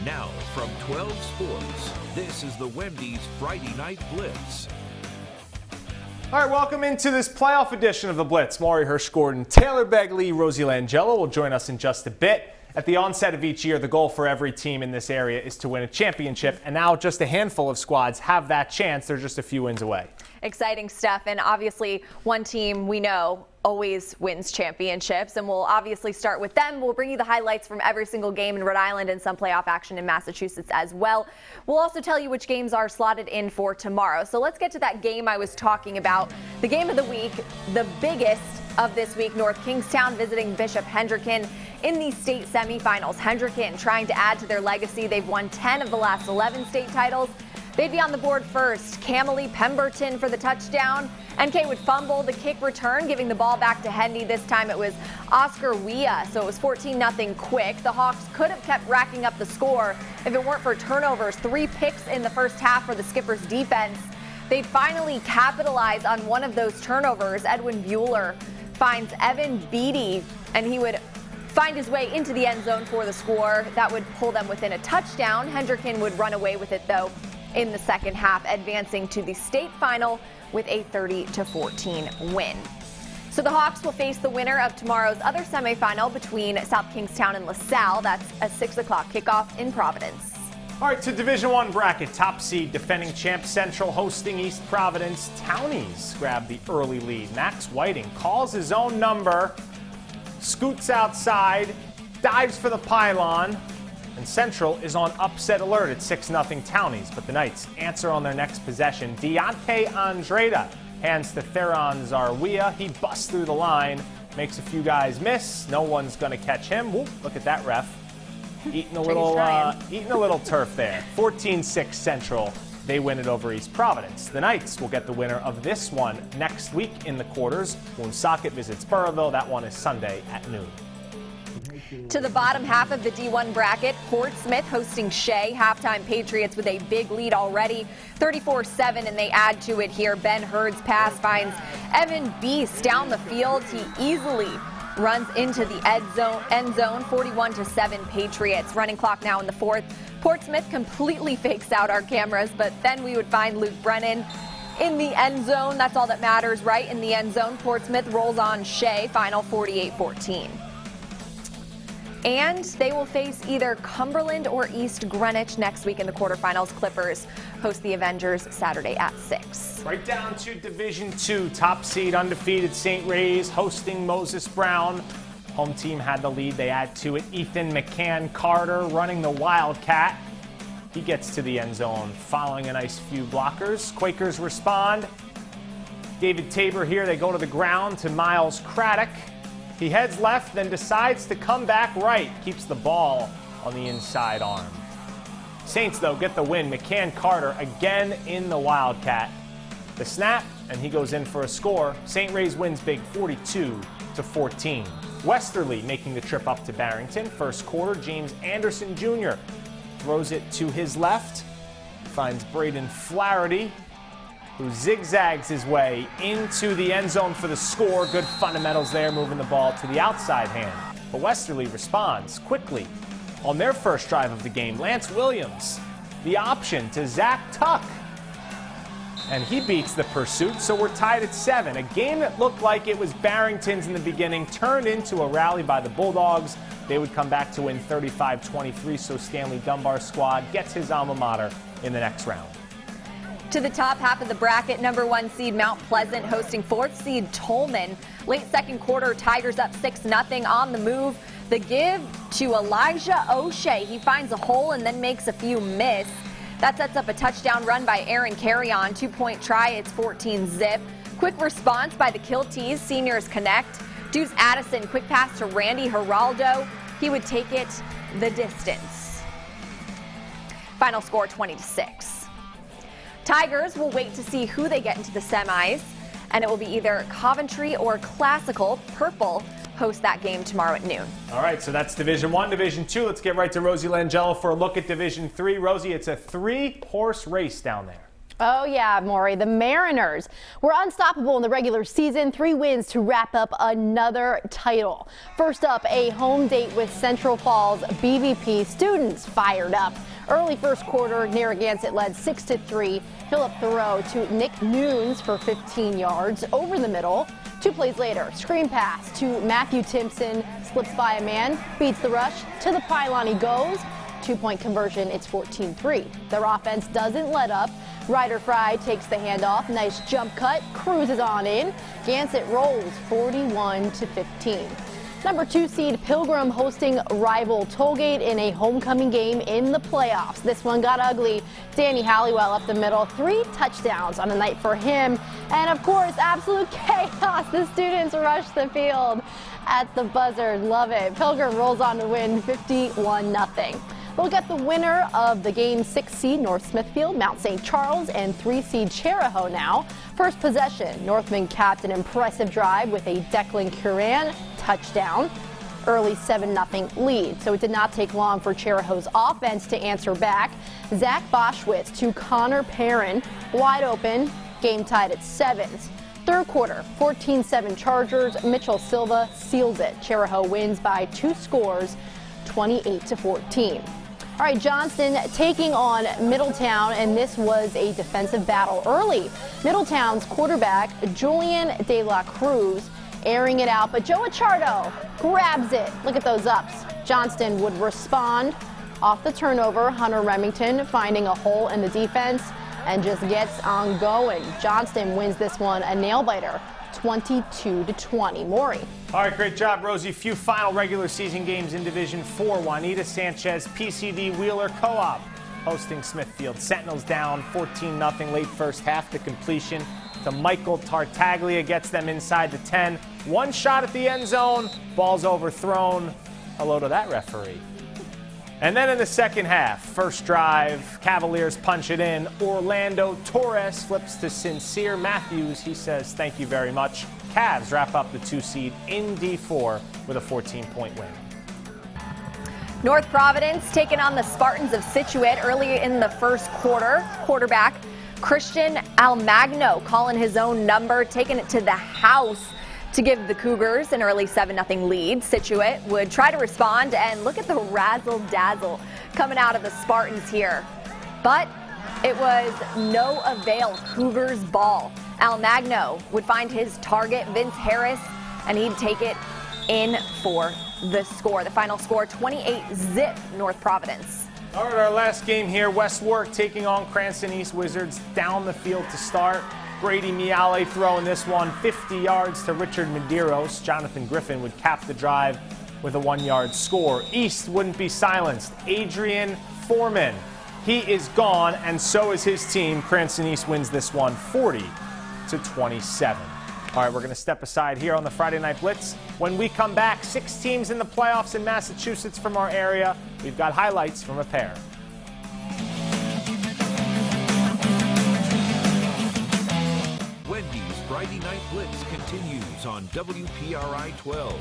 Now from 12 Sports, this is the Wendy's Friday Night Blitz. All right, welcome into this playoff edition of the Blitz. Maury Hirsch-Gordon, Taylor Begley, Rosie Langella will join us in just a bit. At the onset of each year, the goal for every team in this area is to win a championship, and now just a handful of squads have that chance. They're just a few wins away. Exciting stuff, and obviously one team we know always wins championships, and we'll obviously start with them. We'll bring you the highlights from every single game in Rhode Island and some playoff action in Massachusetts as well. We'll also tell you which games are slotted in for tomorrow. So let's get to that game I was talking about. The game of the week, the biggest of this week, North Kingstown visiting Bishop Hendricken in the state semifinals. Hendricken trying to add to their legacy. They've won 10 of the last 11 state titles. They'd be on the board first. Camille Pemberton for the touchdown. NK would fumble the kick return, giving the ball back to Hendy. This time it was Oscar Wea, so it was 14-0 quick. The Hawks could have kept racking up the score if it weren't for turnovers. 3 picks in the first half for the Skipper's defense. They'd finally capitalize on one of those turnovers. Edwin Bueller finds Evan Beatty, and he would find his way into the end zone for the score. That would pull them within a touchdown. Hendricken would run away with it, though, in the second half, advancing to the state final with a 30-14 win. So the Hawks will face the winner of tomorrow's other semifinal between South Kingstown and LaSalle. That's a 6 o'clock kickoff in Providence. All right, to Division I bracket, top seed defending champ Central hosting East Providence. Townies grab the early lead. Max Whiting calls his own number, scoots outside, dives for the pylon, and Central is on upset alert at 6-0 Townies, but the Knights answer on their next possession. Deontay Andrada hands to Theron Zarwia. He busts through the line, makes a few guys miss. No one's going to catch him. Whoop, look at that ref. Eating a little turf there. 14-6 Central. They win it over East Providence. The Knights will get the winner of this one next week in the quarters. Woonsocket visits Burrillville. That one is Sunday at noon. To the bottom half of the D1 bracket, Portsmouth hosting Shea. Halftime Patriots with a big lead already, 34-7, and they add to it here. Ben Hurd's pass finds Evan Beast down the field. He easily runs into the end zone, 41-7 Patriots. Running clock now in the fourth. Portsmouth completely fakes out our cameras, but then we would find Luke Brennan in the end zone. That's all that matters, right? In the end zone, Portsmouth rolls on Shea, final 48-14. And they will face either Cumberland or East Greenwich next week in the quarterfinals. Clippers host the Avengers Saturday at 6. Right down to Division II, top seed undefeated St. Ray's hosting Moses Brown. Home team had the lead. They add to it. Ethan McCann Carter running the Wildcat. He gets to the end zone following a nice few blockers. Quakers respond. David Tabor here. They go to the ground to Miles Craddock. He heads left, then decides to come back right. Keeps the ball on the inside arm. Saints, though, get the win. McCann Carter again in the Wildcat. The snap, and he goes in for a score. St. Ray's wins big 42-14. Westerly making the trip up to Barrington. First quarter, James Anderson Jr. throws it to his left. Finds Braden Flaherty, who zigzags his way into the end zone for the score. Good fundamentals there, moving the ball to the outside hand. But Westerly responds quickly on their first drive of the game. Lance Williams, the option to Zach Tuck. And he beats the pursuit, so we're tied at 7. A game that looked like it was Barrington's in the beginning turned into a rally by the Bulldogs. They would come back to win 35-23, so Stanley Dunbar's squad gets his alma mater in the next round. To the top half of the bracket, number 1 seed Mount Pleasant hosting 4th seed Tolman. Late second quarter, Tigers up 6-0 on the move. The give to Elijah O'Shea. He finds a hole and then makes a few miss. That sets up a touchdown run by Aaron Carrion. 2-point try, it's 14-zip. Quick response by the Kilties. Seniors connect. Deuce Addison, quick pass to Randy Geraldo. He would take it the distance. Final score 20-6. Tigers will wait to see who they get into the semis, and it will be either Coventry or Classical. Purple host that game tomorrow at noon. All right, so that's Division I. Division II, let's get right to Rosie Langella for a look at Division III. Rosie, it's a 3-horse race down there. Oh yeah, Maury, the Mariners were unstoppable in the regular season. 3 wins to wrap up another title. First up, a home date with Central Falls BVP. Students fired up. Early first quarter, Narragansett led 6-3. Philip Thoreau to Nick Nunes for 15 yards over the middle. 2 plays later, screen pass to Matthew Timpson, slips by a man, beats the rush, to the pylon he goes. 2-point conversion, it's 14-3. Their offense doesn't let up. Ryder Fry takes the handoff, nice jump cut, cruises on in. Gansett rolls 41-15. Number 2 seed Pilgrim hosting rival Tollgate in a homecoming game in the playoffs. This one got ugly. Danny Halliwell up the middle, 3 touchdowns on the night for him. And of course, absolute chaos. The students rush the field at the buzzer. Love it. Pilgrim rolls on to win 51-0. We'll get the winner of the game 6 seed North Smithfield, Mount St. Charles, and 3 seed Chariho now. First possession, Northman capped an impressive drive with a Declan Curran touchdown. Early 7-0 lead, so it did not take long for Chariho's offense to answer back. Zach Boschwitz to Connor Perrin, wide open, game tied at 7s. Third quarter, 14-7 Chargers. Mitchell Silva seals it. Chariho wins by 2 scores, 28-14. All right, Johnston taking on Middletown, and this was a defensive battle early. Middletown's quarterback, Julian De La Cruz, airing it out, but Joe Achardo grabs it. Look at those ups. Johnston would respond off the turnover. Hunter Remington finding a hole in the defense and just gets on going. Johnston wins this one, a nail-biter, 22-20. Maury. All right, great job, Rosie. Few final regular season games in Division 4. Juanita Sanchez, PCD Wheeler Co-op hosting Smithfield. Sentinels down 14-0 late first half to completion to Michael Tartaglia. Gets them inside the 10. 1 shot at the end zone. Ball's overthrown. Hello to that referee. And then in the second half, first drive, Cavaliers punch it in. Orlando Torres flips to Sincere Matthews. He says, thank you very much. Cavs wrap up the 2 seed in D4 with a 14-point win. North Providence taking on the Spartans of Scituate early in the first quarter. Quarterback Christian Almagno calling his own number, taking it to the house to give the Cougars an early 7-0 lead. Scituate would try to respond, and look at the razzle-dazzle coming out of the Spartans here. But it was no avail. Cougars ball. Almagno would find his target, Vince Harris, and he'd take it in for the score. The final score, 28-zip North Providence. All right, our last game here, West Warwick taking on Cranston East Wizards down the field to start. Brady Miale throwing this one 50 yards to Richard Medeiros. Jonathan Griffin would cap the drive with a 1-yard score. East wouldn't be silenced. Adrian Foreman, he is gone, and so is his team. Cranston East wins this one 40-27. All right, we're going to step aside here on the Friday Night Blitz. When we come back, 6 teams in the playoffs in Massachusetts from our area. We've got highlights from a pair. Wendy's Friday Night Blitz continues on WPRI 12.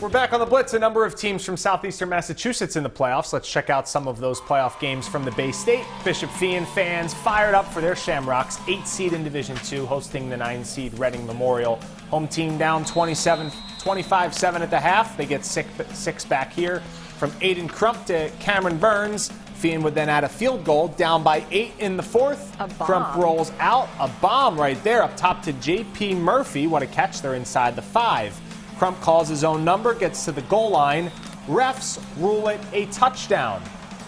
We're back on the Blitz. A number of teams from southeastern Massachusetts in the playoffs. Let's check out some of those playoff games from the Bay State. Bishop Feehan fans fired up for their Shamrocks. 8 seed in Division 2, hosting the 9 seed Reading Memorial. Home team down 25-7 at the half. They get 6 back here from Aiden Crump to Cameron Burns. Feehan would then add a field goal, down by 8 in the 4th. Crump rolls out. A bomb right there up top to J.P. Murphy. What a catch. They're inside the 5. Crump calls his own number, gets to the goal line. Refs rule it a touchdown.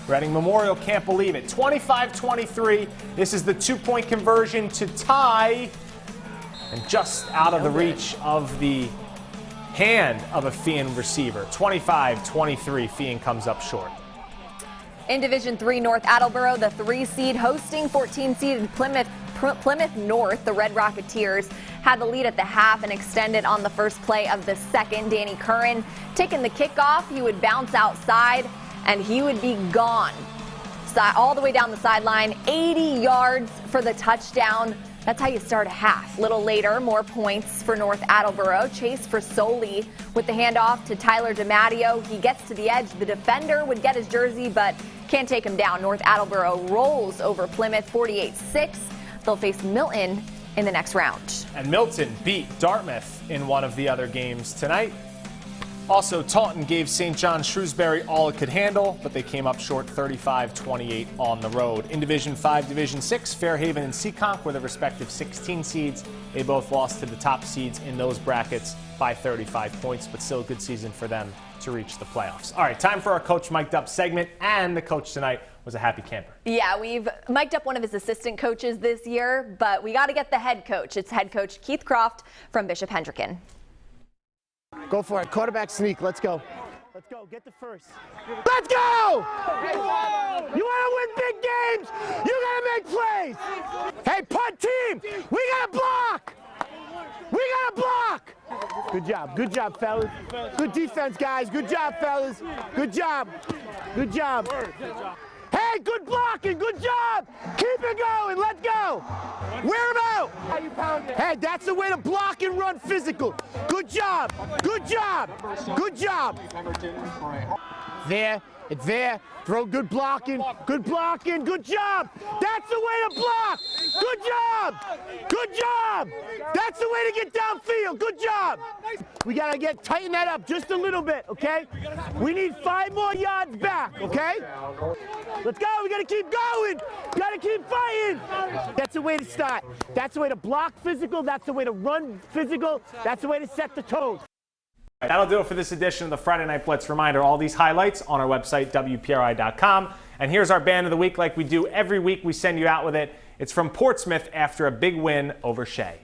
Reading Memorial can't believe it. 25-23. This is the 2-point conversion to tie. And just out of the reach of the hand of a Feehan receiver. 25-23. Feehan comes up short. In Division 3 North, Attleboro, the 3 seed hosting 14-seeded Plymouth North. The Red Rocketeers had the lead at the half and extended on the first play of the second. Danny Curran taking the kickoff. He would bounce outside and he would be gone all the way down the sideline. 80 yards for the touchdown. That's how you start a half. Little later, more points for North Attleboro. Chase for Soli with the handoff to Tyler DiMatteo. He gets to the edge. The defender would get his jersey, but can't take him down. North Attleboro rolls over Plymouth 48-6. They'll face Milton in the next round. And Milton beat Dartmouth in one of the other games tonight. Also, Taunton gave St. John Shrewsbury all it could handle, but they came up short 35-28 on the road. In Division 5, Division 6, Fairhaven and Seekonk were the respective 16 seeds. They both lost to the top seeds in those brackets by 35 points, but still a good season for them to reach the playoffs. All right, time for our Coach Mic'd Up segment, and the coach tonight was a happy camper. Yeah, we've mic'd up one of his assistant coaches this year, but we got to get the head coach. It's head coach Keith Croft from Bishop Hendricken. Go for it. Quarterback sneak. Let's go. Let's go. Get the first. Let's go! You want to win big games? You got to make plays. Hey, punt team! We got to block! We got to block! Good job. Good job, fellas. Good defense, guys. Good job, fellas. Good job. Good job. Hey, good blocking. Good job. Keep it going. Let's go. Wear them out. Hey, that's the way to block and run physical. Good job. Good job. Good job. There. It's there. Throw good blocking. Good blocking. Good job. That's the way to block. Good job. Good job. That's the way to get downfield. Good job. We got to tighten that up just a little bit, okay? We need 5 more yards back, okay? Let's go. We got to keep going. Got to keep fighting. That's the way to start. That's the way to block physical. That's the way to run physical. That's the way to set the tone. That'll do it for this edition of the Friday Night Blitz. Reminder, all these highlights on our website, WPRI.com. And here's our Band of the Week. Like we do every week, we send you out with it. It's from Portsmouth after a big win over Shea.